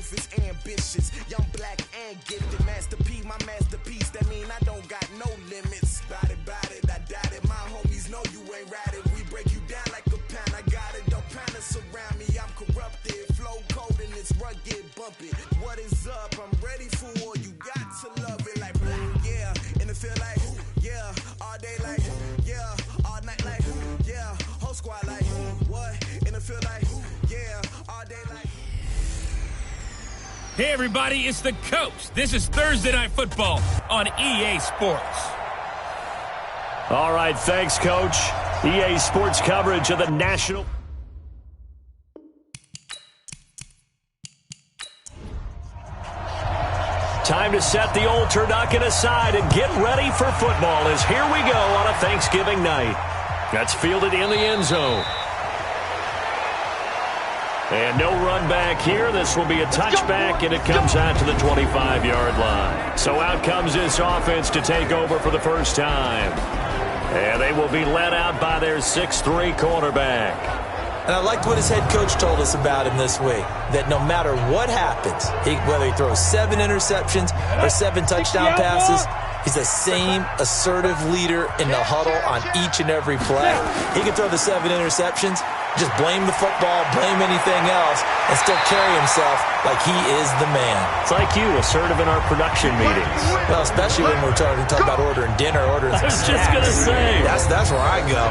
selfish, ambitious, young, black, and gifted. Master P, my masterpiece, that mean I don't got no limits. Bout it, I doubt it. My homies know you ain't ratted. We break you down like a pound. I got it, don't panic surround me. I'm corrupted, flow cold and it's rugged, bumpy. What is up? I'm ready for war. You got to love it like, yeah. And it feel like, yeah. All day like, yeah. All night like, yeah. Whole squad like, what? And it feel like, yeah. All day like. Hey everybody, it's the Coach. This is Thursday Night Football on EA Sports. All right, thanks, Coach. EA Sports coverage of the National. Time to set the old turducken aside and get ready for football as here we go on a Thanksgiving night. That's fielded in the end zone. And no run back here. This will be a touchback, and it comes out to the 25-yard line. So out comes this offense to take over for the first time. And they will be led out by their 6'3" quarterback. And I liked what his head coach told us about him this week, that no matter what happens, whether he throws 7 interceptions or 7 touchdown passes, he's the same assertive leader in the huddle on each and every play. He can throw the 7 interceptions, just blame the football, blame anything else, and still carry himself like he is the man. It's like you, assertive in our production meetings. Well, especially when we're talking about ordering dinner, ordering some snacks. I was just going to say. That's where I go.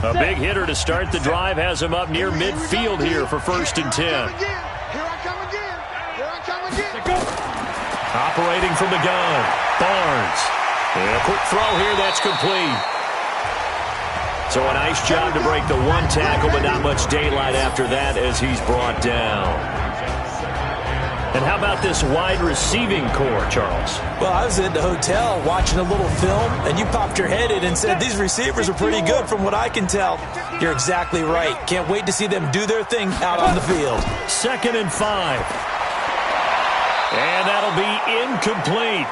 A big hitter to start the drive has him up near midfield here for 1st and 10. Here I come again. Operating from the gun, Barnes. And a quick throw here, that's complete. So a nice job to break the 1 tackle, but not much daylight after that as he's brought down. And how about this wide receiving core, Charles? Well, I was at the hotel watching a little film, and you popped your head in and said, these receivers are pretty good from what I can tell. You're exactly right. Can't wait to see them do their thing out on the field. 2nd and 5. And that'll be incomplete.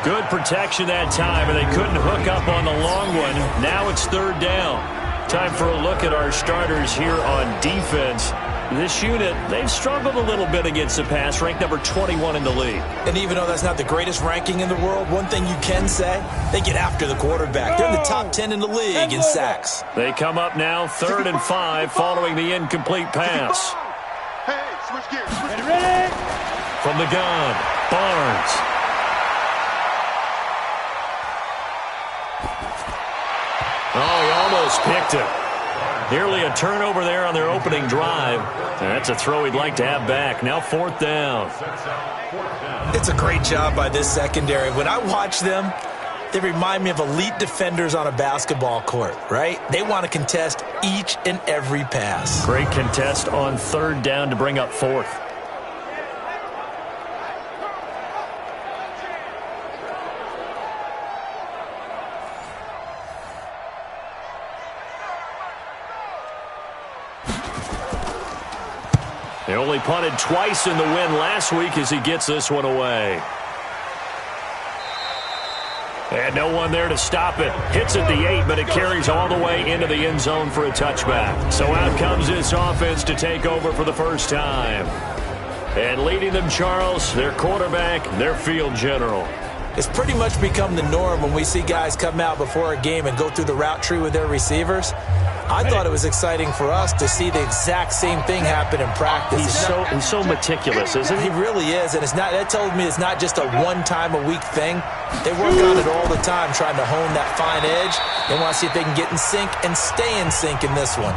Good protection that time, and they couldn't hook up on the long one. Now it's 3rd down. Time for a look at our starters here on defense. This unit, they've struggled a little bit against the pass, ranked number 21 in the league. And even though that's not the greatest ranking in the world, one thing you can say, they get after the quarterback. They're in the top 10 in the league in sacks. They come up now 3rd and 5 following the incomplete pass. Hey, switch gears. Ready? From the gun, Barnes. Oh, he almost picked it. Nearly a turnover there on their opening drive. That's a throw he'd like to have back. Now 4th down. It's a great job by this secondary. When I watch them, they remind me of elite defenders on a basketball court, right? They want to contest each and every pass. Great contest on 3rd down to bring up 4th. They only punted twice in the win last week as he gets this one away. And no one there to stop it. Hits at the 8, but it carries all the way into the end zone for a touchback. So out comes this offense to take over for the first time. And leading them, Charles, their quarterback, their field general. It's pretty much become the norm when we see guys come out before a game and go through the route tree with their receivers. I thought it was exciting for us to see the exact same thing happen in practice. He's so meticulous, isn't he? He really is, and it's not. That told me it's not just a one-time-a-week thing. They work on it all the time, trying to hone that fine edge. They want to see if they can get in sync and stay in sync in this one.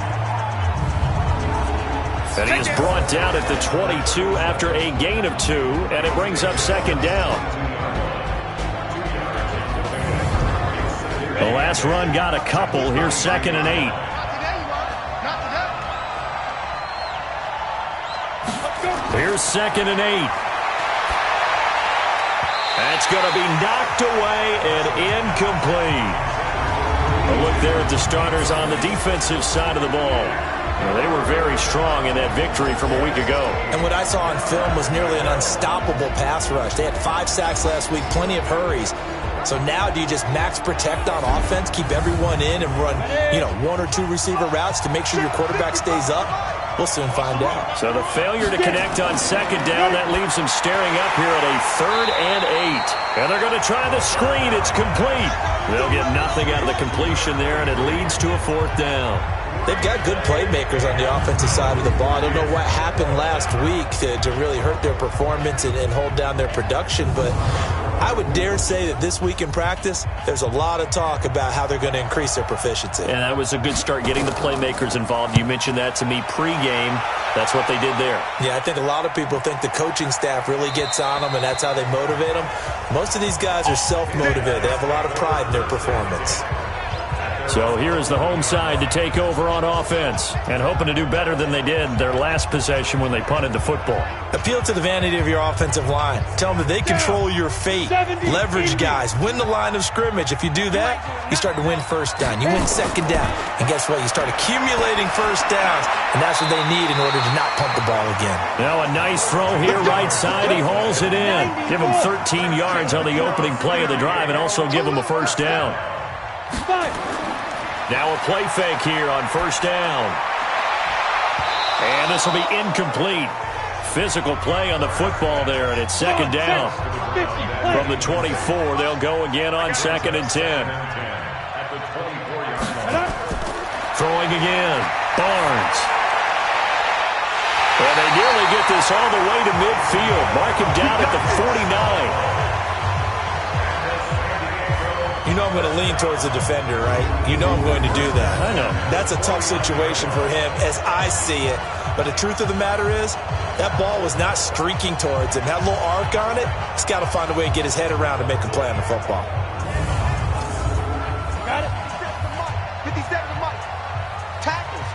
And he is brought down at the 22 after a gain of 2, and it brings up 2nd down. The last run got a couple. Here's 2nd and 8. Here's 2nd and 8. That's going to be knocked away and incomplete. A look there at the starters on the defensive side of the ball. Well, they were very strong in that victory from a week ago. And what I saw on film was nearly an unstoppable pass rush. They had 5 sacks last week, plenty of hurries. So now do you just max protect on offense, keep everyone in, and run, 1 or 2 receiver routes to make sure your quarterback stays up? We'll soon find out. So the failure to connect on second down, that leaves them staring up here at a 3rd and 8. And they're going to try the screen. It's complete. They'll get nothing out of the completion there, and it leads to a 4th down. They've got good playmakers on the offensive side of the ball. I don't know what happened last week to really hurt their performance and hold down their production, but I would dare say that this week in practice, there's a lot of talk about how they're going to increase their proficiency. And that was a good start, getting the playmakers involved. You mentioned that to me pregame. That's what they did there. Yeah, I think a lot of people think the coaching staff really gets on them, and that's how they motivate them. Most of these guys are self-motivated. They have a lot of pride in their performance. So here is the home side to take over on offense and hoping to do better than they did their last possession when they punted the football. Appeal to the vanity of your offensive line. Tell them that they control your fate. Leverage guys. Win the line of scrimmage. If you do that, you start to win first down. You win second down. And guess what? You start accumulating first downs. And that's what they need in order to not punt the ball again. Now a nice throw here right side. He hauls it in. Give him 13 yards on the opening play of the drive and also give him a first down. Now a play fake here on first down. And this will be incomplete. Physical play on the football there, and it's second down. From the 24, they'll go again on 2nd and 10. Throwing again. Barnes. And they nearly get this all the way to midfield. Mark him down at the 49. You know I'm going to lean towards the defender, right? You know I'm going to do that. I know. That's a tough situation for him as I see it. But the truth of the matter is, that ball was not streaking towards him. That little arc on it, he's got to find a way to get his head around and make a play on the football. Got it. 50 steps of Mike. Tackles.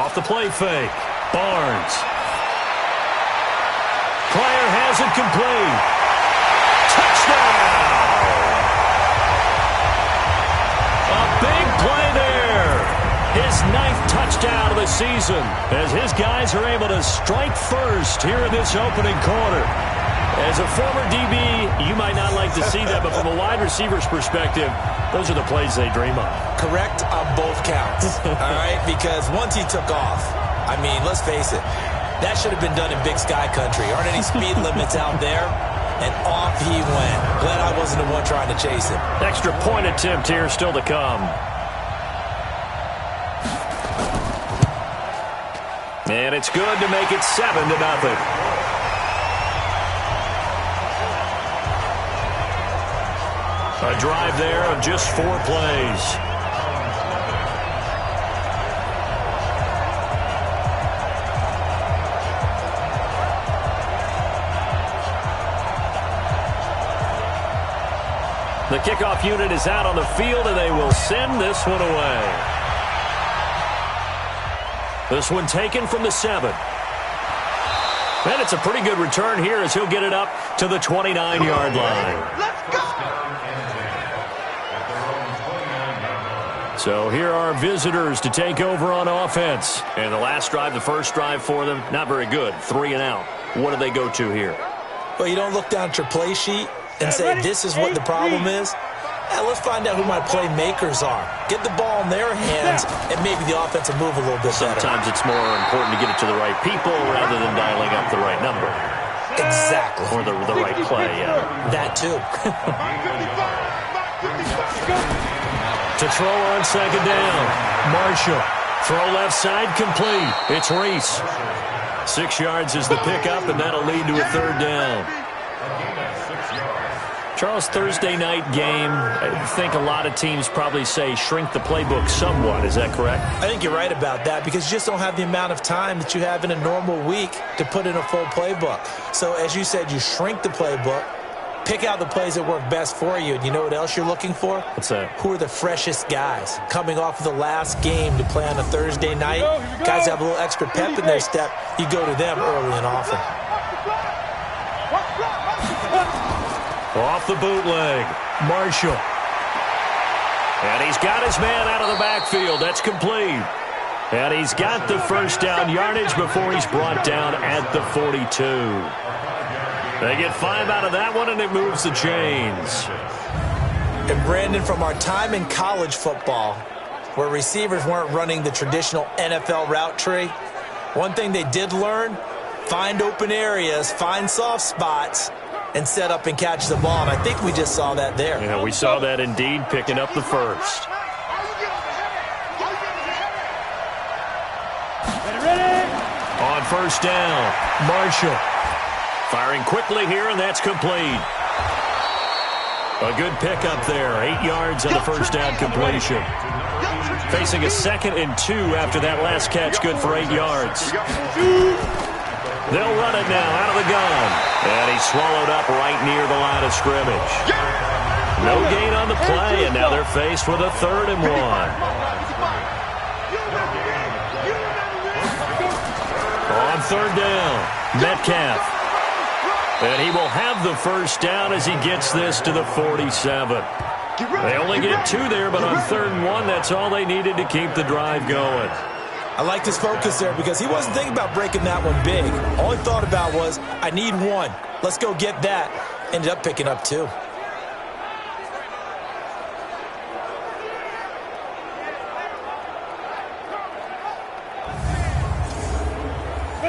Off the play fake. Barnes. Pryor has it complete. Touchdown! A big play there. His 9th touchdown of the season as his guys are able to strike first here in this opening quarter. As a former DB, you might not like to see that, but from a wide receiver's perspective, those are the plays they dream of. Correct on both counts, all right? Because once he took off, I mean, let's face it, that should have been done in Big Sky country. Aren't any speed limits out there? And off he went. Glad I wasn't the one trying to chase him. Extra point attempt here still to come. And it's good to make it 7-0. A drive there of just 4 plays. The kickoff unit is out on the field, and they will send this one away. This one taken from the 7. And it's a pretty good return here as he'll get it up to the 29-yard line. Let's go! So here are visitors to take over on offense. And the last drive, the first drive for them, not very good. 3 and out. What do they go to here? Well, you don't look down at your play sheet and say, this is what the problem is. Now, let's find out who my playmakers are. Get the ball in their hands, and maybe the offense will move a little bit better. Sometimes it's more important to get it to the right people rather than dialing up the right number. Exactly. Or the right play, yeah. That, too. To throw on second down. Marshall. Throw left side complete. It's Reese. 6 yards is the pickup, and that'll lead to a 3rd down. Charles, Thursday night game, I think a lot of teams probably say shrink the playbook somewhat. Is that correct? I think you're right about that because you just don't have the amount of time that you have in a normal week to put in a full playbook. So, as you said, you shrink the playbook, pick out the plays that work best for you, and you know what else you're looking for? What's that? Who are the freshest guys coming off of the last game to play on a Thursday night? Guys have a little extra pep in their step. You go to them early and often. Off the bootleg. Marshall. And he's got his man out of the backfield. That's complete. And he's got the first down yardage before he's brought down at the 42. They get 5 out of that one, and it moves the chains. And Brandon, from our time in college football, where receivers weren't running the traditional NFL route tree, one thing they did learn, find open areas, find soft spots, and set up and catch the ball. And I think we just saw that there. Yeah, we saw that indeed, picking up the first. On first down, Marshall firing quickly here, and that's complete. A good pickup there, 8 yards on the first down completion. Facing a 2nd and 2 after that last catch, good for 8 yards. They'll run it now out of the gun. And he's swallowed up right near the line of scrimmage. No gain on the play, and now they're faced with a 3rd and 1. On 3rd down, Metcalf. And he will have the first down as he gets this to the 47. They only get 2 there, but on 3rd and 1, that's all they needed to keep the drive going. I liked his focus there because he wasn't thinking about breaking that one big. All he thought about was, I need 1. Let's go get that. Ended up picking up 2.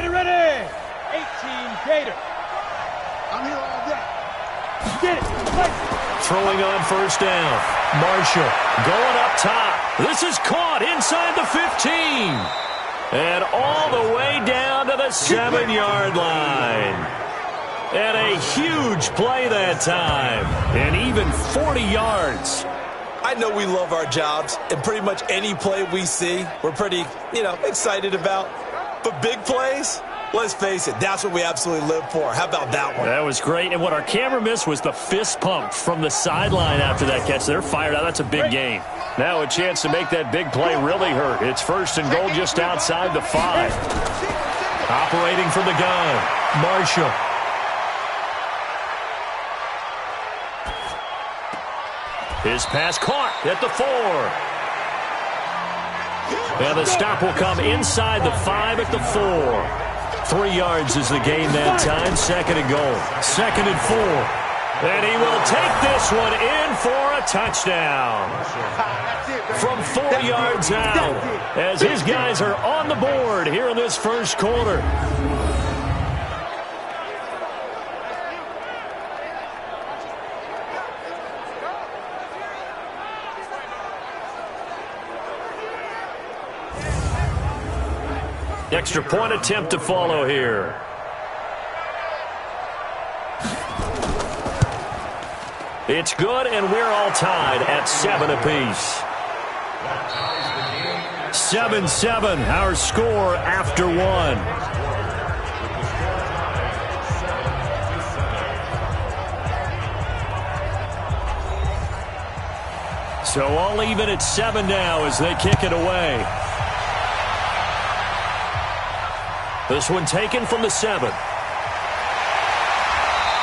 Ready. 18 Gator. I'm here all day. Get it. Throwing on first down. Marshall going up top. This is caught inside the 15. And all the way down to the 7-yard line. And a huge play that time. And even 40 yards. I know we love our jobs, and pretty much any play we see, we're pretty, excited about. But big plays, let's face it, that's what we absolutely live for. How about that one? That was great. And what our camera missed was the fist pump from the sideline after that catch. They're fired out. That's a big game. Now a chance to make that big play really hurt. It's 1st and goal just outside the 5. Operating from the gun, Marshall. His pass caught at the 4. And the stop will come inside the 5 at the 4. 3 yards is the gain that time. 2nd and goal. 2nd and 4. And he will take this one in for a touchdown. From 4 yards out, as his guys are on the board here in this first quarter. Extra point attempt to follow here. It's good, and we're all tied at 7 apiece. 7-7, our score after 1. So all even at 7 now as they kick it away. This one taken from the 7.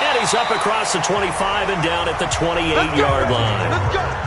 And he's up across the 25 and down at the 28-yard line. Let's go.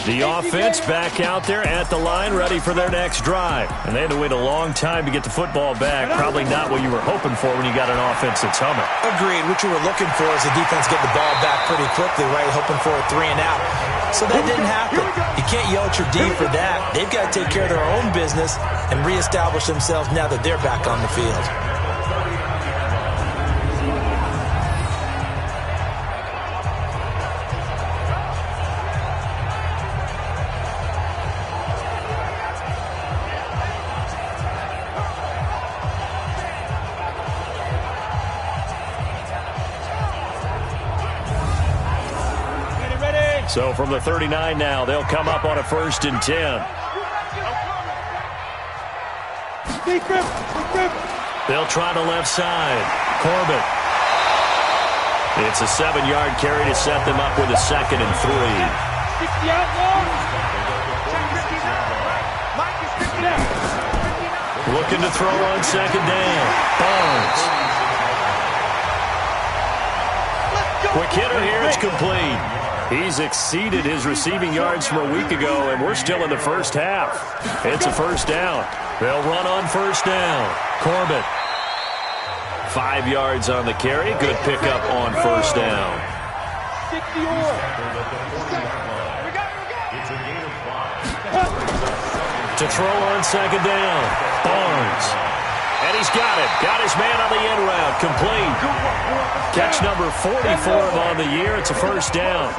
The offense back out there at the line, ready for their next drive. And they had to wait a long time to get the football back. Probably not what you were hoping for when you got an offense that's humming. Agreed. What you were looking for is the defense get the ball back pretty quickly, right? Hoping for a 3 and out. So that didn't happen. You can't yell at your D for that. They've got to take care of their own business and reestablish themselves now that they're back on the field. So from the 39 now, they'll come up on a 1st and 10. They'll try the left side. Corbett. It's a 7-yard carry to set them up with a 2nd and 3. 60 out long. Looking to throw on 2nd down. Barnes. Quick hitter here. It's complete. He's exceeded his receiving yards from a week ago, and we're still in the first half. It's a 1st down. They'll run on 1st down. Corbett. 5 yards on the carry. Good pickup on 1st down. 60 more. To throw on 2nd down. Barnes. And he's got it. Got his man on the end route. Complete. Catch number 44 on the year. It's a 1st down.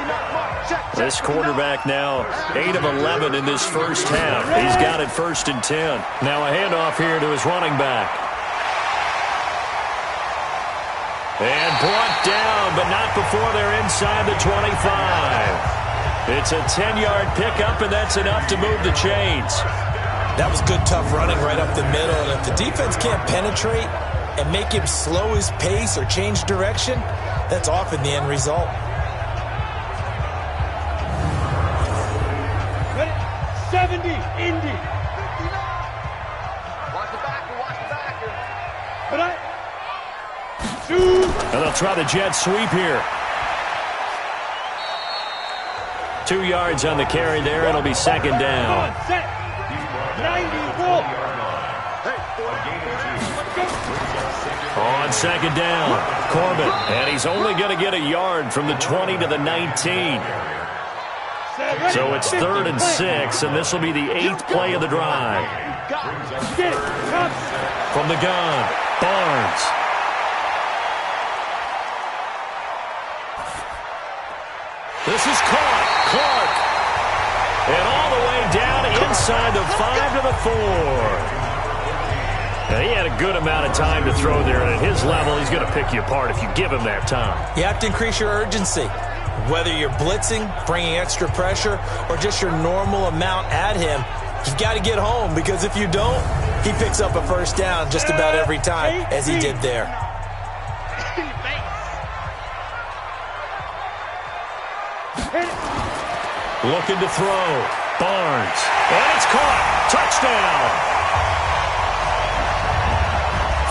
This quarterback now 8 of 11 in this first half. He's got it 1st and 10. Now a handoff here to his running back. And brought down, but not before they're inside the 25. It's a 10-yard pickup, and that's enough to move the chains. That was good, tough running right up the middle. And if the defense can't penetrate and make him slow his pace or change direction, that's often the end result. 70, Indy. And they'll try the jet sweep here. 2 yards on the carry there. It'll be 2nd down. On 2nd down, Corbett. And he's only going to get a yard from the 20 to the 19. So it's 3rd and 6, and this will be the 8th play of the drive. From the gun, Barnes. This is caught. Clark. And all the way down inside the 5 to the 4. Now, he had a good amount of time to throw there, and at his level, he's going to pick you apart if you give him that time. You have to increase your urgency. Whether you're blitzing, bringing extra pressure, or just your normal amount at him, you've got to get home, because if you don't, he picks up a 1st down just about every time, as he did there. Looking to throw. Barnes. And it's caught. Touchdown.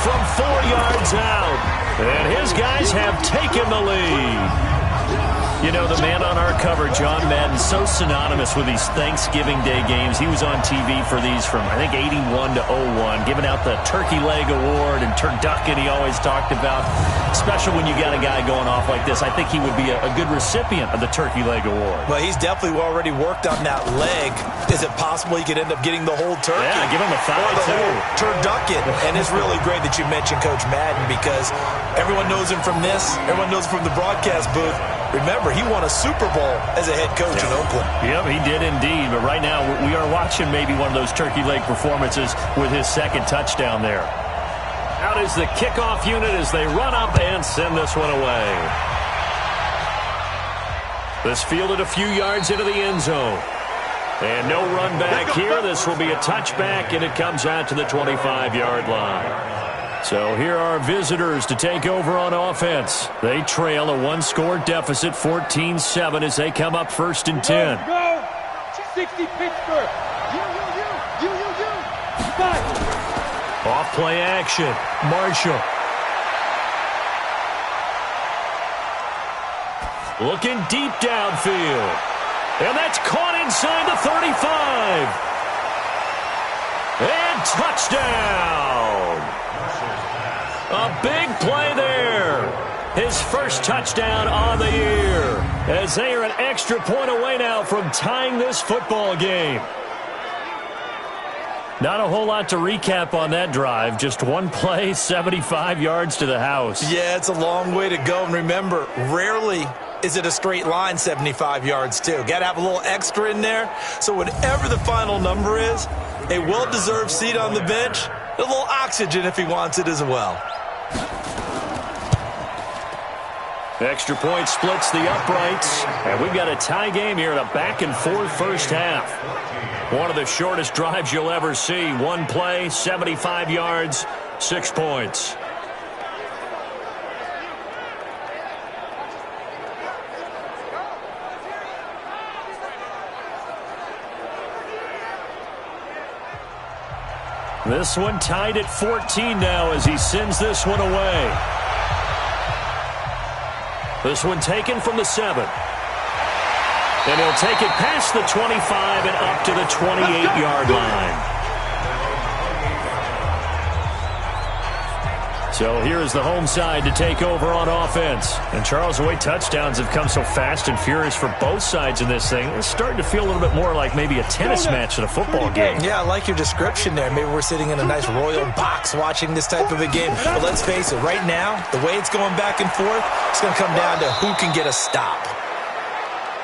From 4 yards out. And his guys have taken the lead. You know, the man on our cover, John Madden, so synonymous with these Thanksgiving Day games. He was on TV for these from, I think, 81 to 01, giving out the Turkey Leg Award and turducken he always talked about. Special when you got a guy going off like this. I think he would be a good recipient of the Turkey Leg Award. Well, he's definitely already worked on that leg. Is it possible he could end up getting the whole turkey? Yeah, give him a thigh, or the whole turducken. And it's really great that you mentioned Coach Madden, because everyone knows him from this. Everyone knows him from the broadcast booth. Remember, he won a Super Bowl as a head coach in Oakland. Yep, he did indeed. But right now, we are watching maybe one of those turkey leg performances with his 2nd touchdown there. Out is the kickoff unit as they run up and send this one away. This fielded a few yards into the end zone. And no run back here. This will be a touchback, and it comes out to the 25-yard line. So here are visitors to take over on offense. They trail a 1-score deficit, 14-7, as they come up 1st and 10. Go! 60 Pittsburgh. You. Off play action. Marshall. Looking deep downfield. And that's caught inside the 35. And touchdown. A big play there. His first touchdown on the year, as they are an extra point away now from tying this football game. Not a whole lot to recap on that drive. Just one play, 75 yards to the house. Yeah, it's a long way to go. And remember, rarely is it a straight line 75 yards, too. Got to have a little extra in there. So whatever the final number is, a well-deserved seat on the bench, a little oxygen if he wants it as well. Extra point splits the uprights, and we've got a tie game here in a back-and-forth first half. One of the shortest drives you'll ever see. One play, 75 yards, 6 points. This one tied at 14 now as he sends this one away. This one taken from the 7. And he'll take it past the 25 and up to the 28-yard line. So here is the home side to take over on offense. And Charles, the way touchdowns have come so fast and furious for both sides in this thing, it's starting to feel a little bit more like maybe a tennis match than a football game. Yeah, I like your description there. Maybe we're sitting in a nice royal box watching this type of a game. But let's face it, right now, the way it's going back and forth, it's going to come down to who can get a stop.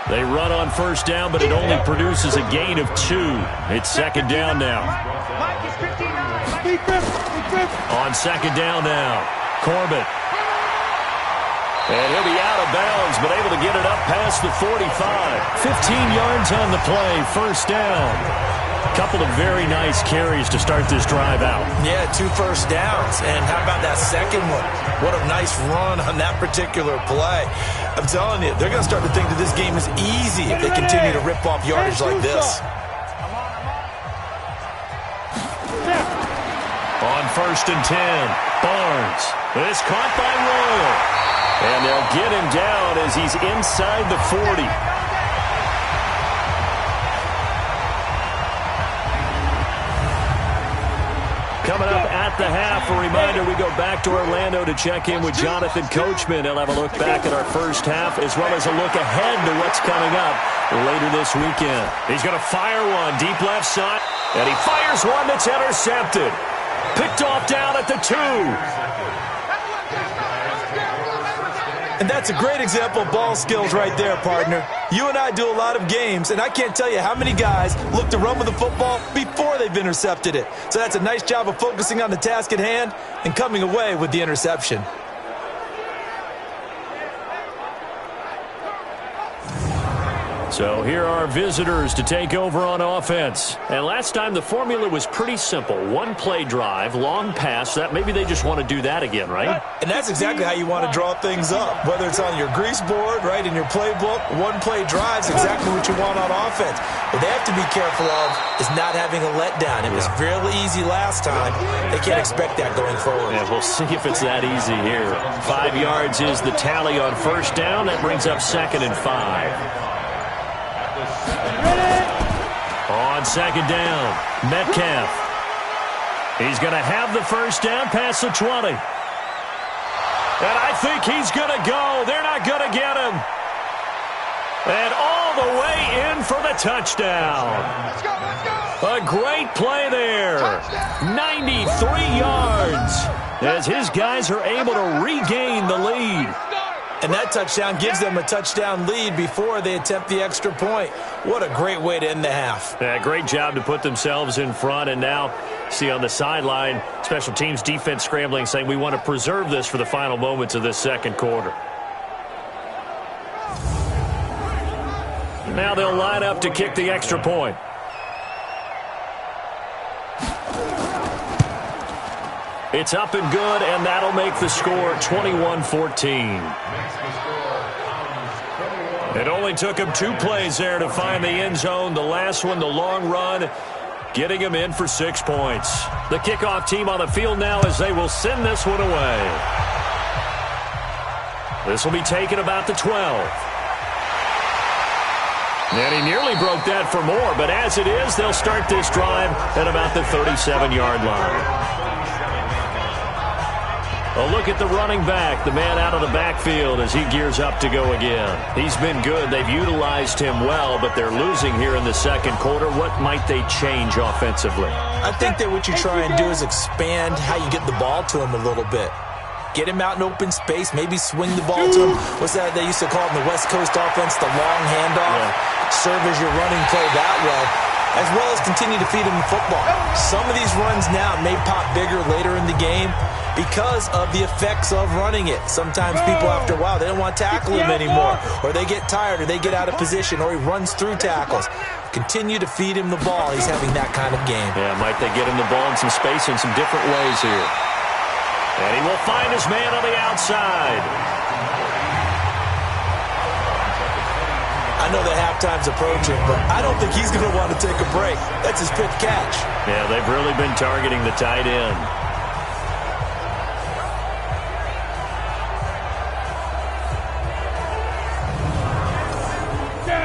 They run on first down, but it only produces a gain of 2. It's second down now. On second down now, Corbett. And he'll be out of bounds, but able to get it up past the 45. 15 yards on the play, first down. Couple of very nice carries to start this drive out. Yeah, 2 first downs. And how about that second one? What a nice run on that particular play. I'm telling you, they're going to start to think that this game is easy if they continue to rip off yardage like this. On first and 10, Barnes. It's caught by Royal. And they'll get him down as he's inside the 40. Coming up at the half, a reminder, we go back to Orlando to check in with Jonathan Coachman. He'll have a look back at our first half as well as a look ahead to what's coming up later this weekend. He's going to fire one deep left side, and he fires one that's intercepted. Picked off down at the 2. And that's a great example of ball skills right there, partner. You and I do a lot of games, and I can't tell you how many guys look to run with the football before they've intercepted it. So that's a nice job of focusing on the task at hand and coming away with the interception. So here are visitors to take over on offense. And last time the formula was pretty simple. One play drive, long pass. That maybe they just want to do that again, right? And that's exactly how you want to draw things up. Whether it's on your grease board, right, in your playbook, one play drive is exactly what you want on offense. What they have to be careful of is not having a letdown. It was fairly easy last time. They can't expect that going forward. Yeah, we'll see if it's that easy here. 5 yards is the tally on first down. That brings up second and 5. On second down, Metcalf. He's going to have the first down past the 20. And I think he's going to go. They're not going to get him. And all the way in for the touchdown. Let's go, let's go. A great play there. 93 yards as his guys are able to regain the lead. And that touchdown gives them a touchdown lead before they attempt the extra point. What a great way to end the half. Yeah, great job to put themselves in front. And now, see on the sideline, special teams defense scrambling, saying we want to preserve this for the final moments of this second quarter. Now they'll line up to kick the extra point. It's up and good, and that'll make the score 21-14. It only took him 2 plays there to find the end zone. The last one, the long run, getting him in for 6 points. The kickoff team on the field now as they will send this one away. This will be taken about the 12. And he nearly broke that for more, but as it is, they'll start this drive at about the 37-yard line. A look at the running back, the man out of the backfield as he gears up to go again. He's been good. They've utilized him well, but they're losing here in the second quarter. What might they change offensively? I think that what you try and do is expand how you get the ball to him a little bit. Get him out in open space, maybe swing the ball to him. What's that they used to call it in the West Coast offense, the long handoff? Yeah. Serve as your running play that way, as well as continue to feed him the football. Some of these runs now may pop bigger later in the game, because of the effects of running it. Sometimes people, after a while, they don't want to tackle him anymore, or they get tired, or they get out of position, or he runs through tackles. Continue to feed him the ball. He's having that kind of game. Yeah, might they get him the ball in some space in some different ways here. And he will find his man on the outside. I know that halftime's approaching, but I don't think he's going to want to take a break. That's his fifth catch. Yeah, they've really been targeting the tight end.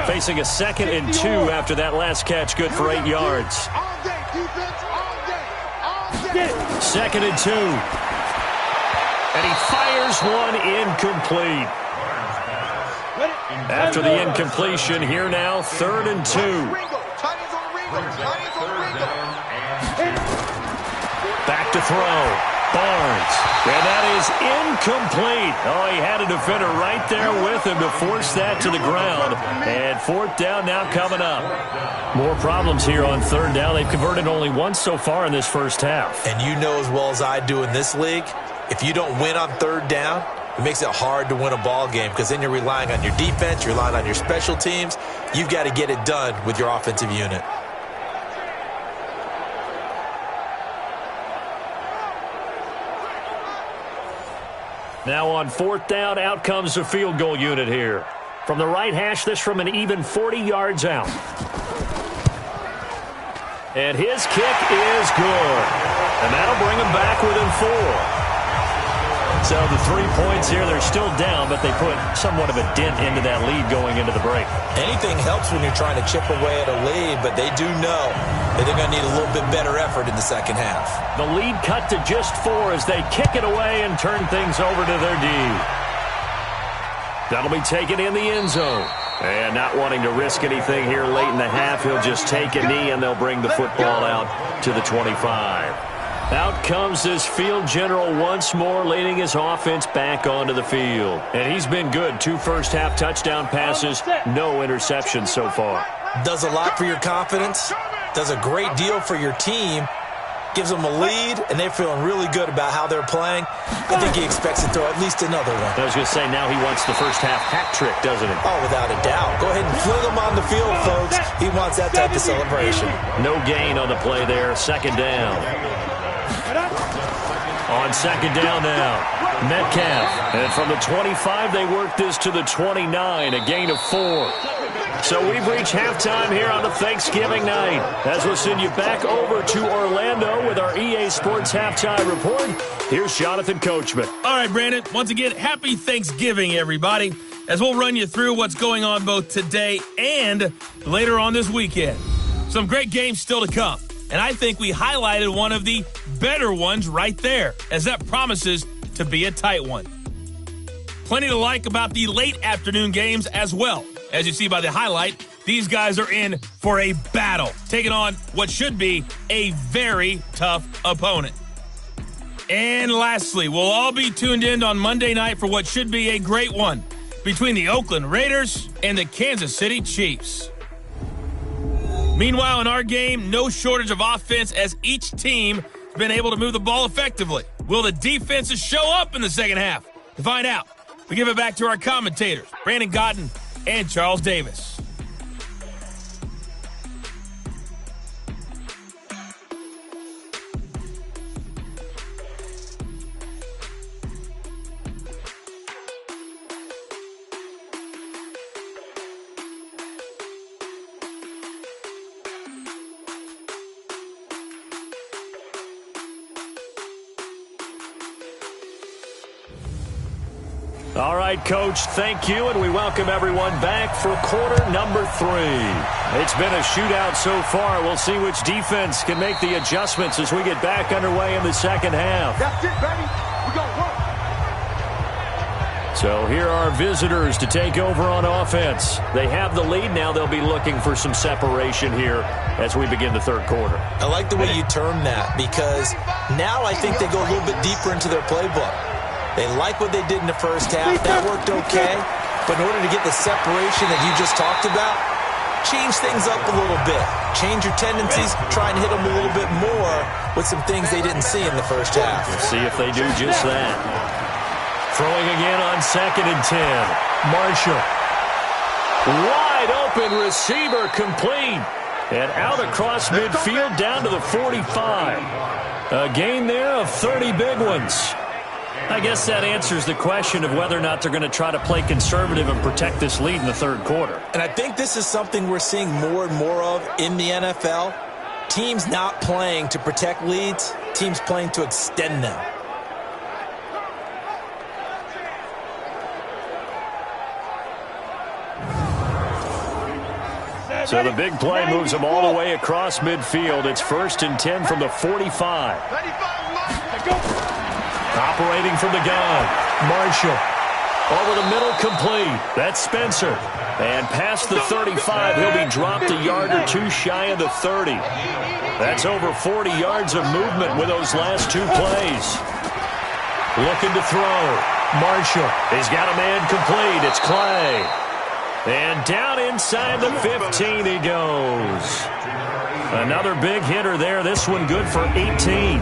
Facing a 2nd and 2 after that last catch, good for 8 yards. 2nd and 2. And he fires one incomplete. After the incompletion, here now, 3rd and 2. Back to throw. Barnes. And that is incomplete. Oh, he had a defender right there with him to force that to the ground. And 4th down now coming up. More problems here on 3rd down. They've converted only once so far in this first half. And you know as well as I do in this league, if you don't win on 3rd down, it makes it hard to win a ball game because then you're relying on your defense, you're relying on your special teams. You've got to get it done with your offensive unit. Now on 4th down, out comes the field goal unit here. From the right hash, this from an even 40 yards out. And his kick is good. And that'll bring him back within 4. So the 3 points here, they're still down, but they put somewhat of a dent into that lead going into the break. Anything helps when you're trying to chip away at a lead, but they do know that they're going to need a little bit better effort in the second half. The lead cut to just 4 as they kick it away and turn things over to their D. That'll be taken in the end zone. And not wanting to risk anything here late in the half, he'll just take a knee and they'll bring the football out to the 25. Out comes this field general once more, leading his offense back onto the field. And he's been good. 2 first-half touchdown passes, no interceptions so far. Does a lot for your confidence, does a great deal for your team, gives them a lead, and they're feeling really good about how they're playing. I think he expects to throw at least another one. I was going to say, now he wants the first-half hat trick, doesn't he? Oh, without a doubt. Go ahead and fling him on the field, folks. He wants that type of celebration. No gain on the play there. 2nd down. On 2nd down now, Metcalf. And from the 25, they work this to the 29, a gain of 4. So we've reached halftime here on a Thanksgiving night. As we'll send you back over to Orlando with our EA Sports Halftime Report, here's Jonathan Coachman. All right, Brandon, once again, happy Thanksgiving, everybody, as we'll run you through what's going on both today and later on this weekend. Some great games still to come. And I think we highlighted one of the better ones right there, as that promises to be a tight one. Plenty to like about the late afternoon games as well. As you see by the highlight, these guys are in for a battle, taking on what should be a very tough opponent. And lastly, we'll all be tuned in on Monday night for what should be a great one between the Oakland Raiders and the Kansas City Chiefs. Meanwhile, in our game, no shortage of offense as each team has been able to move the ball effectively. Will the defenses show up in the second half? To find out, we give it back to our commentators, Brandon Gotten and Charles Davis. All right, Coach, thank you, and we welcome everyone back for quarter number 3. It's been a shootout so far. We'll see which defense can make the adjustments as we get back underway in the second half. That's it, baby. We're going to work. So here are visitors to take over on offense. They have the lead now. They'll be looking for some separation here as we begin the third quarter. I like the way you term that because now I think they go a little bit deeper into their playbook. They like what they did in the first half. That worked okay. But in order to get the separation that you just talked about, change things up a little bit. Change your tendencies, try and hit them a little bit more with some things they didn't see in the first half. Let's see if they do just that. Throwing again on 2nd and 10. Marshall. Wide open receiver complete. And out across midfield down to the 45. A gain there of 30 big ones. I guess that answers the question of whether or not they're going to try to play conservative and protect this lead in the third quarter. And I think this is something we're seeing more and more of in the NFL. Teams not playing to protect leads, teams playing to extend them. So the big play moves them all the way across midfield. It's 1st and 10 from the 45. Operating from the gun. Marshall. Over the middle, complete. That's Spencer. And past the 35, he'll be dropped a yard or two shy of the 30. That's over 40 yards of movement with those last two plays. Looking to throw. Marshall. He's got a man complete. It's Clay. And down inside the 15 he goes. Another big hitter there. This one good for 18.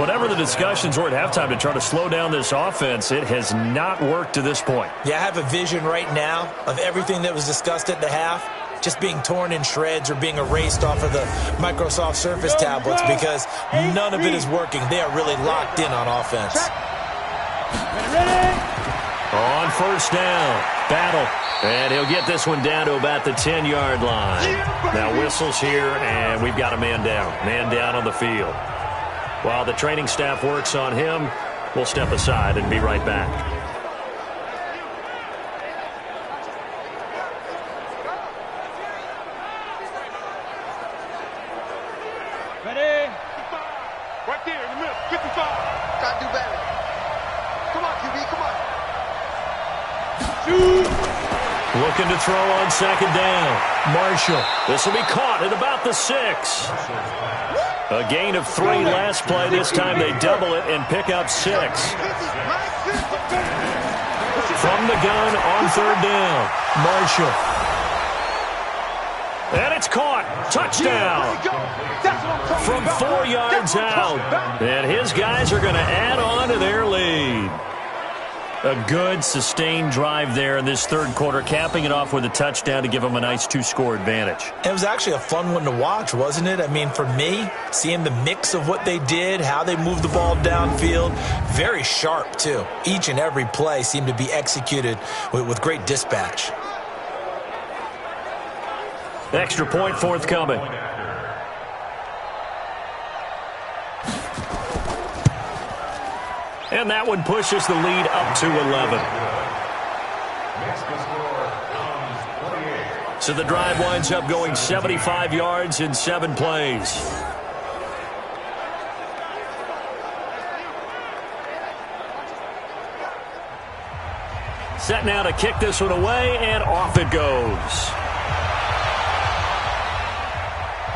Whatever the discussions were at halftime to try to slow down this offense, it has not worked to this point. Yeah, I have a vision right now of everything that was discussed at the half just being torn in shreds or being erased off of the Microsoft Surface tablets because none of it is working. They are really locked in on offense. On 1st down, Battle. And he'll get this one down to about the 10-yard line. Now whistles here, and we've got a man down. Man down on the field. While the training staff works on him, we'll step aside and be right back. Ready? Right there in the middle. 55. Gotta do better. Come on, QB. Come on. Shoot. Looking to throw on 2nd down. Marshall. This will be caught at about the 6. A gain of 3 last play. This time they double it and pick up 6. From the gun on 3rd down. Marshall. And it's caught. Touchdown. From 4 yards out. And his guys are going to add on to their lead. A good, sustained drive there in this third quarter, capping it off with a touchdown to give them a nice 2-score advantage. It was actually a fun one to watch, wasn't it? I mean, for me, seeing the mix of what they did, how they moved the ball downfield, very sharp, too. Each and every play seemed to be executed with great dispatch. Extra point forthcoming. And that one pushes the lead up to 11. So the drive winds up going 75 yards in 7 plays. Set now to kick this one away, and off it goes.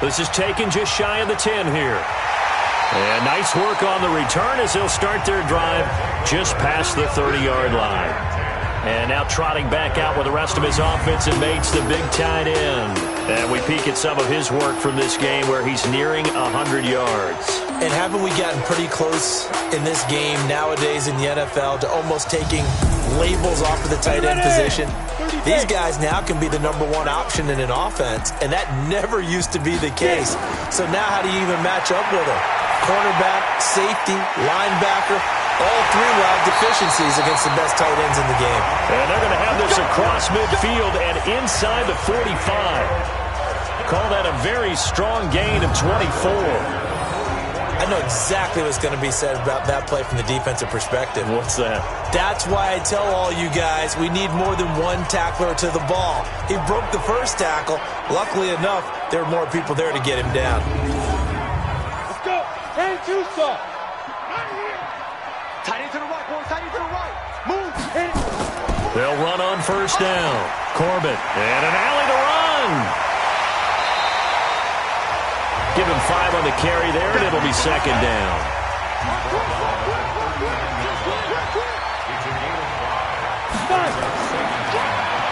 This is taken just shy of the 10 here. And nice work on the return as they'll start their drive just past the 30-yard line. And now trotting back out with the rest of his offensive mates, the big tight end. And we peek at some of his work from this game where he's nearing 100 yards. And haven't we gotten pretty close in this game nowadays in the NFL to almost taking labels off of the tight end position? These guys now can be the #1 option in an offense, and that never used to be the case. So now how do you even match up with them? Cornerback, safety, linebacker, all 3 will have deficiencies against the best tight ends in the game. And they're going to have this across midfield and inside the 45. Call that a very strong gain of 24. I know exactly what's going to be said about that play from the defensive perspective. What's that? That's why I tell all you guys we need more than one tackler to the ball. He broke the first tackle. Luckily enough, there were more people there to get him down. Let's go. Hands you, sir. Right here. Tight end to the right, boys. Tight end to the right. Move. Hit it. They'll run on 1st down. Corbett. And an alley to run. Give him 5 on the carry there, and it'll be 2nd down.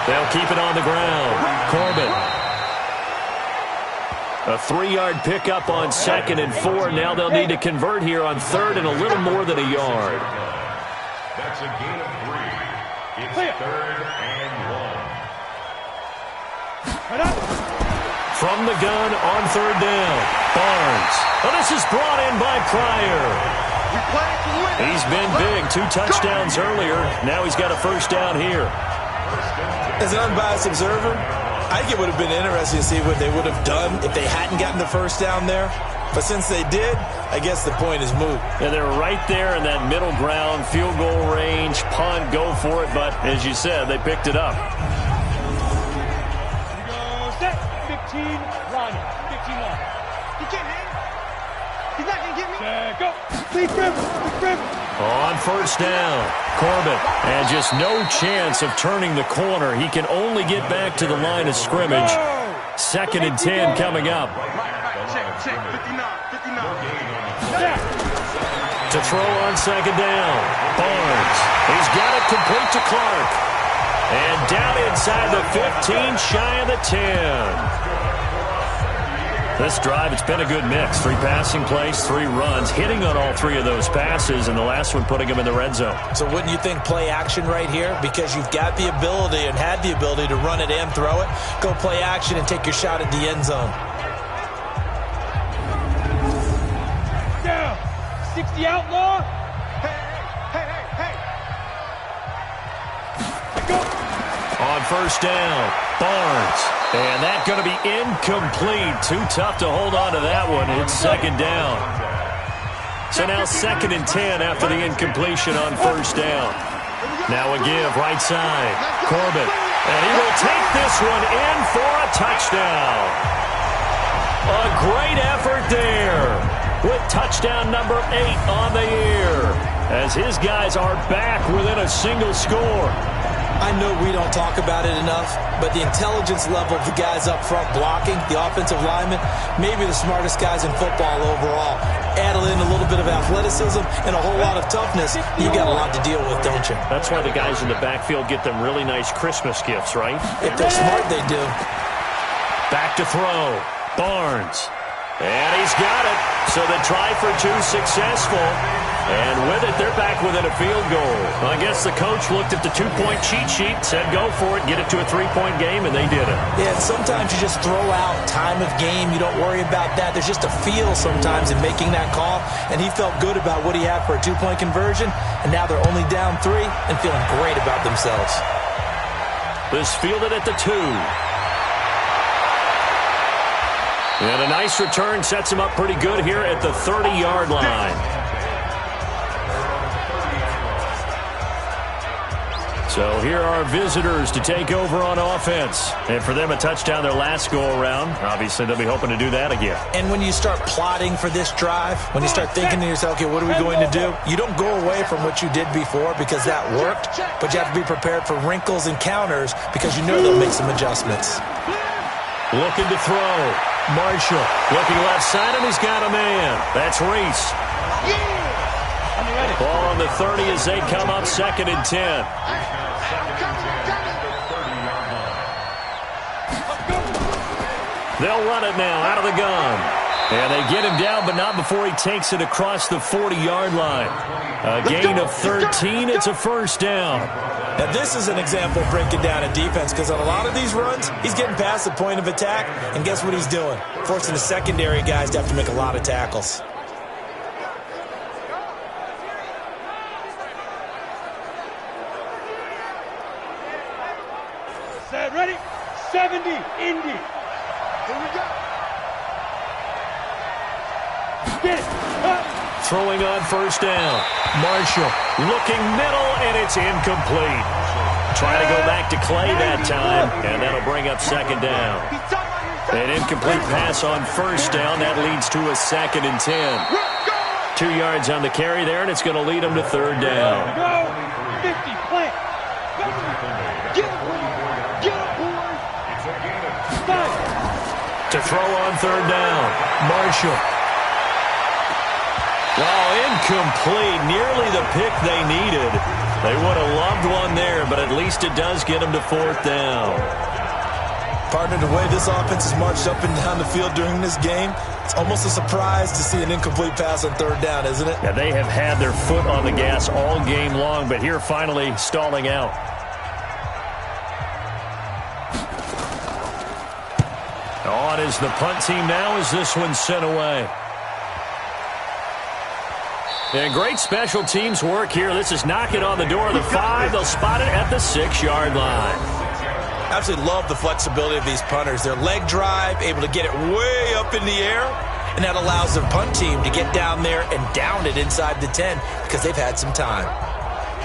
They'll keep it on the ground. Corbett A 3-yard pickup on 2nd and 4. Now they'll need to convert here on 3rd and a little more than a yard. That's a gain of 3. It's 3rd and 1. From the gun on 3rd down, Barnes. Oh, this is brought in by Pryor. He's been big. 2 touchdowns earlier. Now he's got a first down here. As an unbiased observer, I think it would have been interesting to see what they would have done if they hadn't gotten the first down there. But since they did, I guess the point is moot. And they're right there in that middle ground, field goal range, punt, go for it. But as you said, they picked it up. 15, Ronnie. 15 line. He can't hang. He's not going to get me. Go. Please, Grim. On first down, Corbett. And just no chance of turning the corner. He can only get back to the line of scrimmage. 2nd and 10 coming up. Check. 59. To throw on 2nd down, Barnes. He's got it complete to Clark. And down inside the 15, shy of the 10. This drive, it's been a good mix. 3 passing plays, 3 runs, hitting on all 3 of those passes, and the last one putting him in the red zone. So wouldn't you think play action right here? Because you've got the ability and had the ability to run it and throw it. Go play action and take your shot at the end zone. Down. 60 outlaw. Hey. Go. On first down, Barnes. And that's going to be incomplete. Too tough to hold on to that one. It's 2nd down. So now 2nd and 10 after the incompletion on first down. Now a give, right side. Corbett. And he will take this one in for a touchdown. A great effort there with touchdown number 8 on the year as his guys are back within a single score. I know we don't talk about it enough, but the intelligence level of the guys up front blocking, the offensive linemen, maybe the smartest guys in football overall. Add in a little bit of athleticism and a whole lot of toughness, you got a lot to deal with, don't you? That's why the guys in the backfield get them really nice Christmas gifts, right? If they're smart, they do. Back to throw. Barnes. And he's got it. So the try for 2 successful. And with it, they're back within a field goal. I guess the coach looked at the 2-point cheat sheet, said go for it, get it to a 3-point game, and they did it. Yeah, and sometimes you just throw out time of game. You don't worry about that. There's just a feel sometimes in making that call, and he felt good about what he had for a 2-point conversion, and now they're only down 3 and feeling great about themselves. This fielded at the 2. And a nice return sets him up pretty good here at the 30-yard line. So here are visitors to take over on offense. And for them, a touchdown their last go-around. Obviously, they'll be hoping to do that again. And when you start plotting for this drive, when you start thinking to yourself, okay, what are we going to do? You don't go away from what you did before because that worked, but you have to be prepared for wrinkles and counters because you know they'll make some adjustments. Looking to throw. Marshall looking left side, and he's got a man. That's Reese. Ball on the 30 as they come up 2nd and 10. They'll run it now out of the gun. And they get him down, but not before he takes it across the 40-yard line. A gain of 13. It's a first down. Now, this is an example of breaking down a defense because on a lot of these runs, he's getting past the point of attack, and guess what he's doing? Forcing the secondary guys to have to make a lot of tackles. Set, ready? 70, Indy. Here we go. Get it. Throwing on first down. Marshall looking middle, and it's incomplete. Trying to go back to Clay that time, and that'll bring up 2nd down. An incomplete pass on first down. That leads to a 2nd and 10. 2 yards on the carry there, and it's going to lead them to 3rd down. Go. 50, plant. Get up, boy. To throw on 3rd down. Marshall. Oh, incomplete. Nearly the pick they needed. They would have loved one there, but at least it does get them to 4th down. Partner, the way this offense has marched up and down the field during this game, it's almost a surprise to see an incomplete pass on third down, isn't it? Yeah, they have had their foot on the gas all game long, but here finally stalling out. On is the punt team now as this one's sent away. And great special teams work here. This is knocking on the door of the 5. They'll spot it at the 6-yard line. Absolutely love the flexibility of these punters. Their leg drive, able to get it way up in the air, and that allows their punt team to get down there and down it inside the 10 because they've had some time.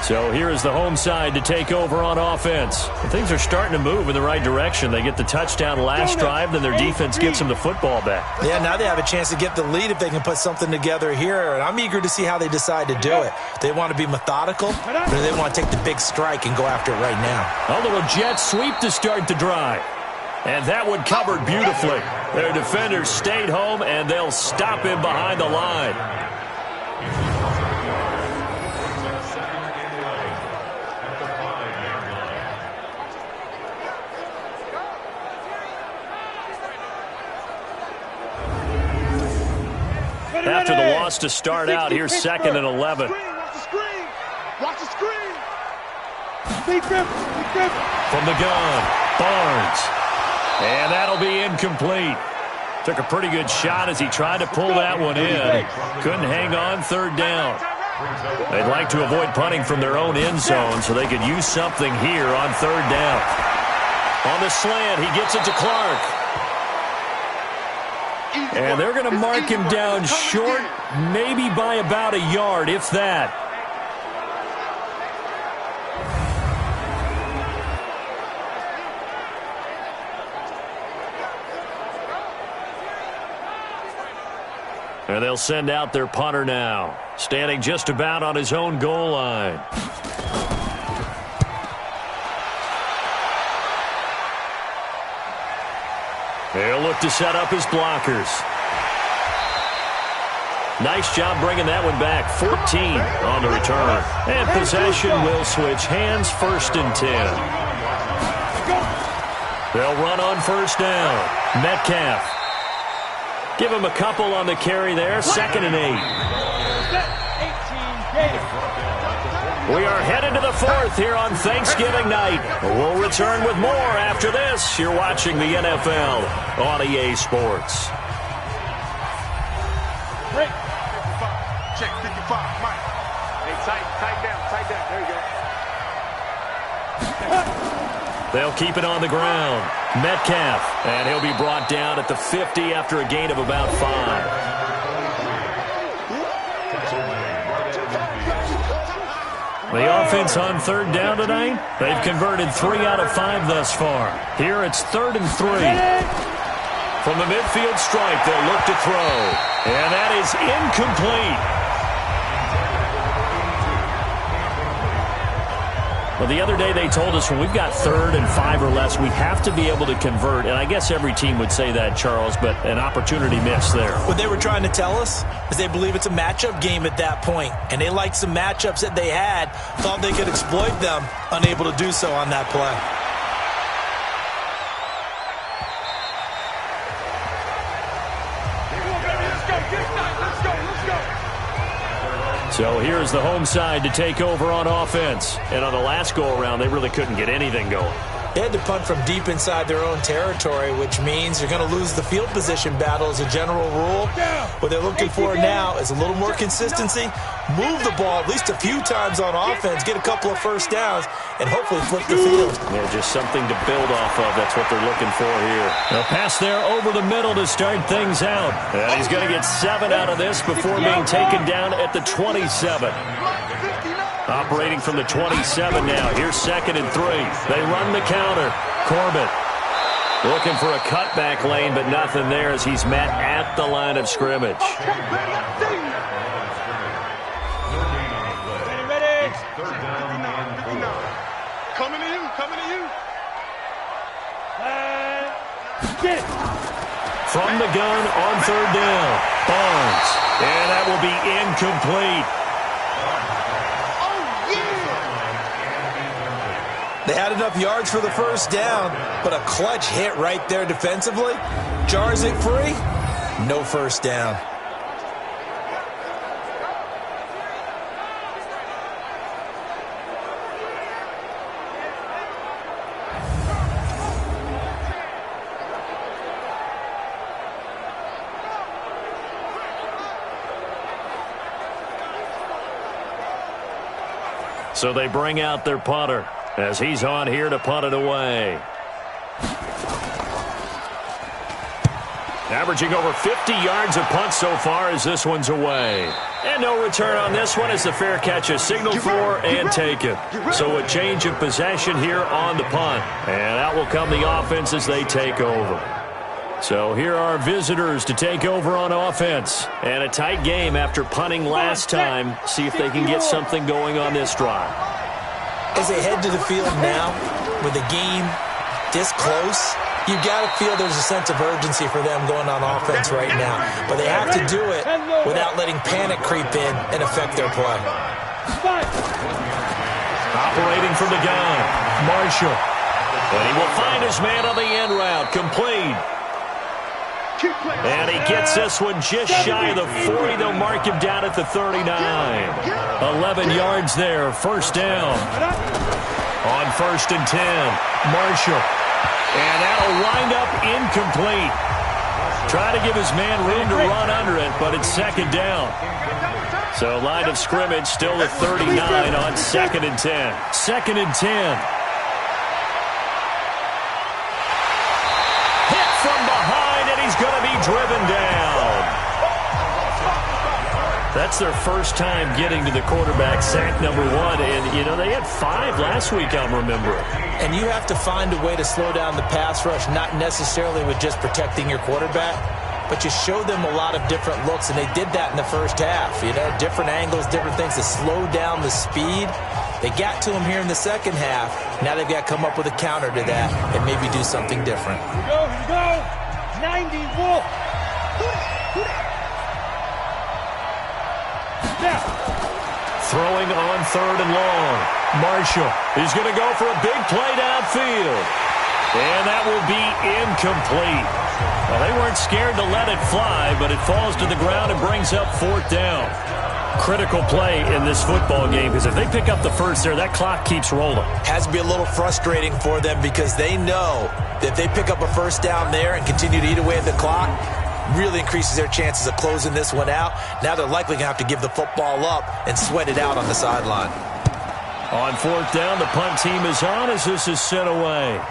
So here is the home side to take over on offense. And things are starting to move in the right direction. They get the touchdown last drive, then their defense gets them the football back. Yeah, now they have a chance to get the lead if they can put something together here, and I'm eager to see how they decide to do it. They want to be methodical, or do they want to take the big strike and go after it right now? A little jet sweep to start the drive. And that one covered beautifully. Their defenders stayed home, and they'll stop him behind the line. After the loss to start out, here's 2nd and 11. Watch the screen. Watch the screen. From the gun, Barnes. And that'll be incomplete. Took a pretty good shot as he tried to pull that one in. Couldn't hang on, 3rd down. They'd like to avoid punting from their own end zone so they could use something here on 3rd down. On the slant, he gets it to Clark. And they're going to mark him down short, maybe by about a yard, if that. And they'll send out their punter now, standing just about on his own goal line. They'll look to set up his blockers. Nice job bringing that one back. 14 on the return. And possession will switch hands, 1st and 10. They'll run on 1st down. Metcalf. Give him a couple on the carry there. 2nd and 8. We are headed to the 4th here on Thanksgiving night. We'll return with more after this. You're watching the NFL on EA Sports. Break. 55. Check 55. Mike. Hey, tight down. There you go. They'll keep it on the ground. Metcalf. And he'll be brought down at the 50 after a gain of about 5. The offense on 3rd down tonight, they've converted 3 out of 5 thus far. Here it's 3rd and 3. From the midfield stripe, they'll look to throw. And that is incomplete. Well, the other day they told us when we've got 3rd and 5 or less, we have to be able to convert. And I guess every team would say that, Charles, but an opportunity missed there. What they were trying to tell us is they believe it's a matchup game at that point. And they liked some matchups that they had, thought they could exploit them, unable to do so on that play. So here's the home side to take over on offense. And on the last go-around, they really couldn't get anything going. They had to punt from deep inside their own territory, which means you're going to lose the field position battle as a general rule. What they're looking for now is a little more consistency, move the ball at least a few times on offense, get a couple of 1st downs, and hopefully flip the field. Yeah, just something to build off of. That's what they're looking for here. A pass there over the middle to start things out. And he's going to get 7 out of this before being taken down at the 27. Operating from the 27 now. Here's 2nd and 3. They run the counter. Corbett looking for a cutback lane, but nothing there as he's met at the line of scrimmage. Ready? Coming to you. Get it. From the gun on 3rd down. Barnes. And that will be incomplete. They had enough yards for the first down, but a clutch hit right there defensively. Jars it free. No first down. So they bring out their punter as he's on here to punt it away. Averaging over 50 yards a punt so far as this one's away. And no return on this one as the fair catch is signaled for and taken. So a change of possession here on the punt. And out will come the offense as they take over. So here are visitors to take over on offense. And a tight game after punting last time. See if they can get something going on this drive. As they head to the field now, with the game this close, you've got to feel there's a sense of urgency for them going on offense right now. But they have to do it without letting panic creep in and affect their play. Operating from the gun, Marshall. And he will find his man on the end route, complete. And he gets this one just shy of the 40. They'll mark him down at the 39. 11 yards there, first down. On 1st and 10, Marshall. And that'll wind up incomplete. Try to give his man room to run under it, but it's second down. So line of scrimmage still at 39 on 2nd and 10. 2nd and 10. Hit from behind, and he's going to be driven down. That's their first time getting to the quarterback, sack number 1. And, you know, they had 5 last week, I'm remembering. And you have to find a way to slow down the pass rush, not necessarily with just protecting your quarterback, but you show them a lot of different looks, and they did that in the first half. You know, different angles, different things to slow down the speed. They got to him here in the second half. Now they've got to come up with a counter to that and maybe do something different. Here we go. 90 Wolf. Now. Throwing on 3rd and long. Marshall is going to go for a big play downfield. And that will be incomplete. Well, they weren't scared to let it fly, but it falls to the ground and brings up 4th down. Critical play in this football game, because if they pick up the first there, that clock keeps rolling. Has to be a little frustrating for them because they know that if they pick up a first down there and continue to eat away at the clock, really increases their chances of closing this one out. Now they're likely going to have to give the football up and sweat it out on the sideline. On 4th down, the punt team is on as this is sent away.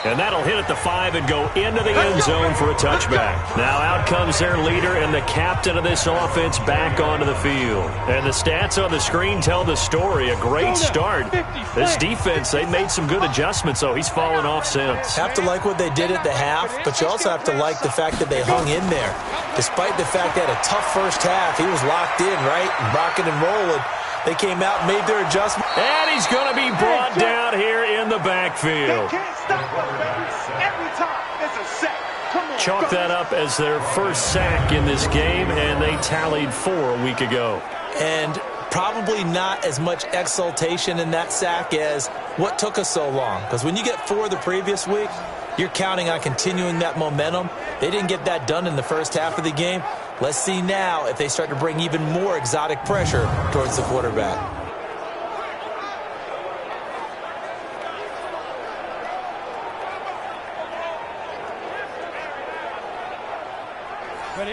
And that'll hit at the 5 and go into the end zone for a touchback. Now out comes their leader and the captain of this offense back onto the field. And the stats on the screen tell the story. A great start. This defense, they made some good adjustments, though. He's fallen off since. Have to like what they did at the half, but you also have to like the fact that they hung in there. Despite the fact they had a tough first half, he was locked in, right? Rocking and rolling. They came out and made their adjustment. And he's going to be brought down here in the backfield. They can't stop us, baby. Every time it's a sack. Come on. Chalk that up as their first sack in this game, and they tallied 4 a week ago. And probably not as much exultation in that sack as what took us so long. Because when you get 4 the previous week, you're counting on continuing that momentum. They didn't get that done in the first half of the game. Let's see now if they start to bring even more exotic pressure towards the quarterback.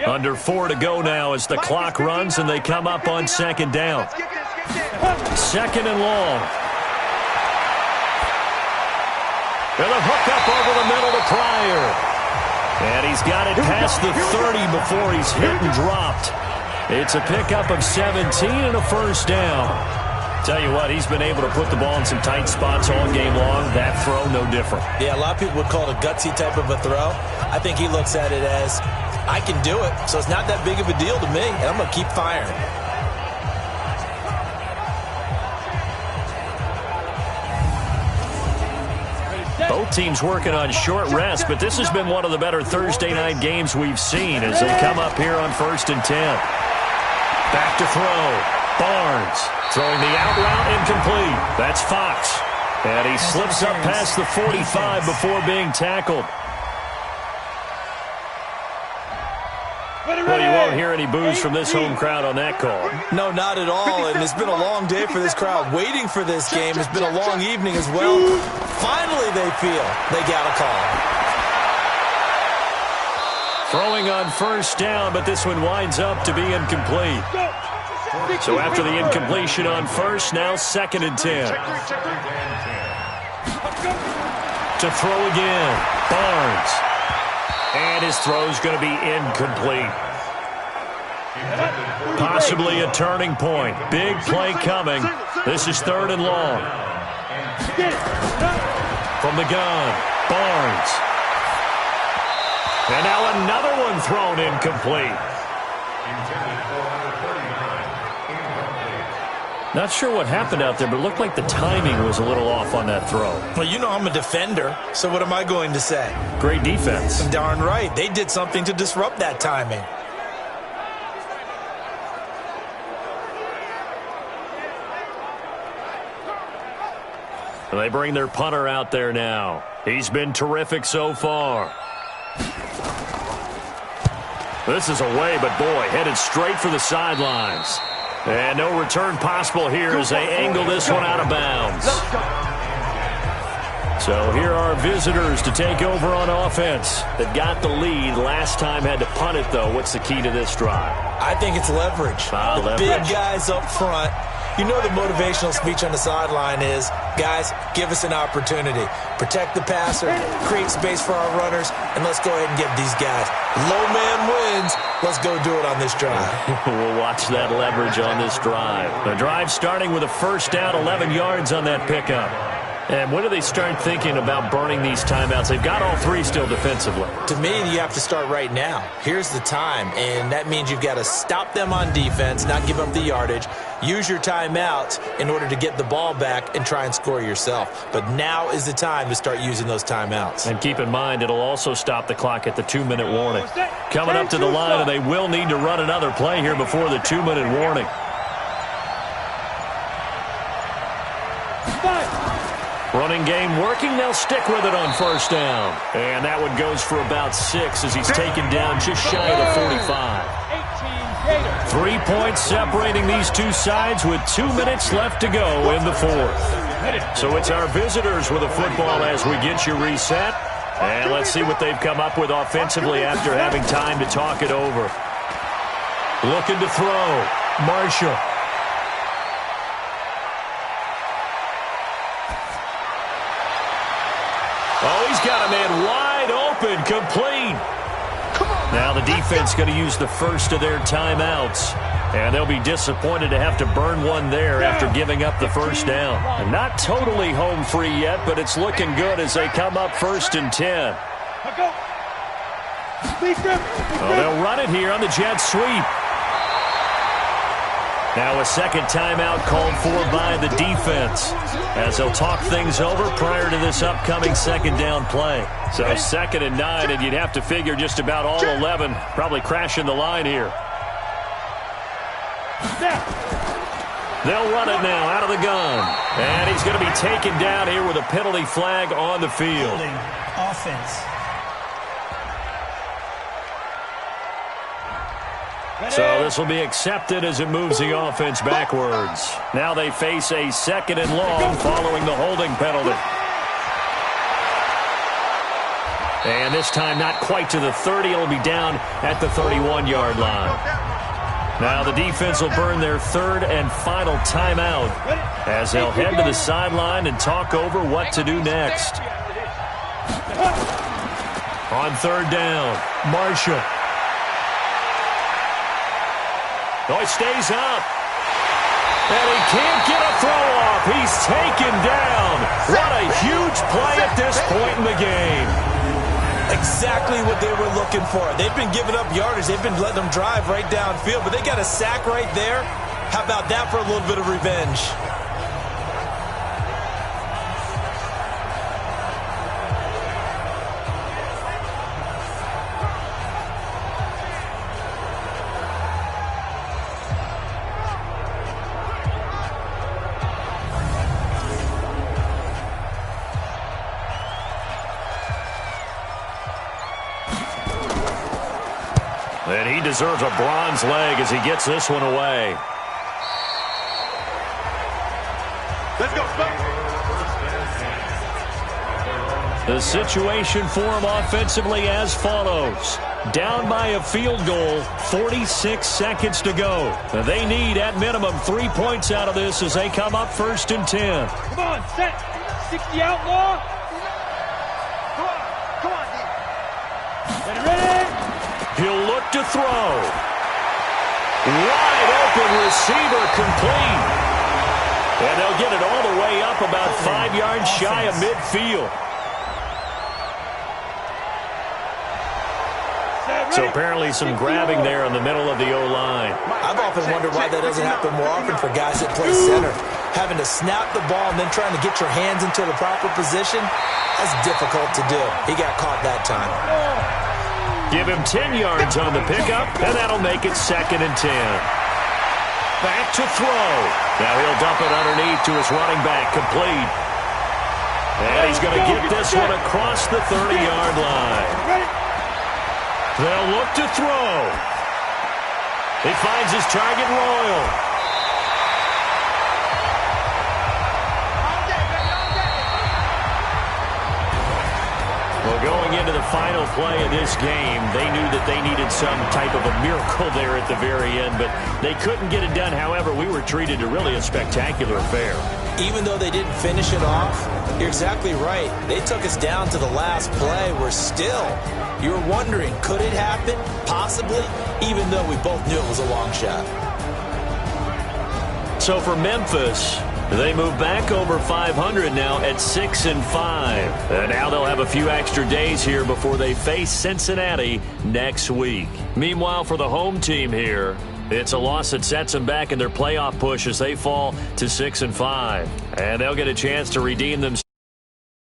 Under 4 to go now as the clock runs and they come up on 2nd down. 2nd and long. And a hook up over the middle to Pryor. And he's got it past the 30 before he's hit and dropped. It's a pickup of 17 and a first down. Tell you what, he's been able to put the ball in some tight spots all game long. That throw, no different. Yeah, a lot of people would call it a gutsy type of a throw. I think he looks at it as, I can do it, so it's not that big of a deal to me, and I'm going to keep firing. Both teams working on short rest, but this has been one of the better Thursday night games we've seen as they come up here on 1st and 10. Back to throw. Barnes throwing the out route incomplete. That's Fox. And he slips up past the 45 before being tackled. Well, you won't hear any boos from this home crowd on that call. No, not at all. And it's been a long day for this crowd waiting for this game. It's been a long evening as well. Finally, they feel they got a call. Throwing on first down, but this one winds up to be incomplete. So after the incompletion on first, now 2nd and 10. To throw again, Barnes. And his throw's going to be incomplete. Possibly a turning point. Big play coming. This is 3rd and long. From the gun, Barnes. And now another one thrown incomplete. Not sure what happened out there, but it looked like the timing was a little off on that throw. Well, you know I'm a defender, so what am I going to say? Great defense. Darn right. They did something to disrupt that timing. They bring their punter out there now. He's been terrific so far. This is away, but boy, headed straight for the sidelines. And no return possible here as they angle this one out of bounds. So here are visitors to take over on offense. That got the lead. Last time had to punt it, though. What's the key to this drive? I think it's leverage. Big guys up front. You know the motivational speech on the sideline is, guys, give us an opportunity. Protect the passer, create space for our runners, and let's go ahead and give these guys. Low man wins. Let's go do it on this drive. We'll watch that leverage on this drive. The drive starting with a first down, 11 yards on that pickup. And when do they start thinking about burning these timeouts? They've got all 3 still defensively. To me, you have to start right now. Here's the time, and that means you've got to stop them on defense, not give up the yardage. Use your timeouts in order to get the ball back and try and score yourself. But now is the time to start using those timeouts. And keep in mind, it'll also stop the clock at the 2-minute warning. Coming up to the line, and they will need to run another play here before the 2-minute warning. Running game working. They'll stick with it on first down. And that one goes for about 6 as he's taken down just shy of the 45. 3 points separating these two sides with 2 minutes left to go in the 4th. So it's our visitors with the football as we get you reset. And let's see what they've come up with offensively after having time to talk it over. Looking to throw. Marshall. Oh, he's got a man wide open, complete. Now the defense going to use the first of their timeouts. And they'll be disappointed to have to burn one there after giving up the first down. And not totally home free yet, but it's looking good as they come up 1st and 10. Oh, they'll run it here on the jet sweep. Now a second timeout called for by the defense as they'll talk things over prior to this upcoming second down play. So 2nd and 9, and you'd have to figure just about all 11 probably crashing the line here. They'll run it now out of the gun. And he's going to be taken down here with a penalty flag on the field. Offense. So this will be accepted as it moves the offense backwards. Now they face a 2nd and long following the holding penalty. And this time not quite to the 30. It'll be down at the 31-yard line. Now the defense will burn their 3rd and final timeout as they'll head to the sideline and talk over what to do next. On 3rd down, Marshall. Oh, he stays up. And he can't get a throw off. He's taken down. What a huge play at this point in the game. Exactly what they were looking for. They've been giving up yardage. They've been letting them drive right downfield, but they got a sack right there. How about that for a little bit of revenge? deserves a bronze leg as he gets this one away. Let's go, The situation for him offensively as follows. Down by a field goal, 46 seconds to go. They need, at minimum, 3 points out of this as they come up 1st and 10. Come on, set. 60 outlaw. Come on, D. Ready? He'll look to throw. Wide open receiver complete. And they'll get it all the way up about 5 yards shy of midfield. So apparently some grabbing there in the middle of the O-line. I've often wondered why that doesn't happen more often for guys that play center. Having to snap the ball and then trying to get your hands into the proper position, that's difficult to do. He got caught that time. Give him 10 yards on the pickup, and that'll make it 2nd and 10. Back to throw. Now he'll dump it underneath to his running back, complete. And he's going to get this one across the 30-yard line. They'll look to throw. He finds his target, Royal. Well, going into the final play of this game, they knew that they needed some type of a miracle there at the very end, but they couldn't get it done. However, we were treated to really a spectacular affair. Even though they didn't finish it off, you're exactly right. They took us down to the last play. We're still, you were wondering, could it happen? Possibly, even though we both knew it was a long shot. So for Memphis, they move back over 500 now at 6-5. And now they'll have a few extra days here before they face Cincinnati next week. Meanwhile, for the home team here, it's a loss that sets them back in their playoff push as they fall to 6-5. And they'll get a chance to redeem themselves.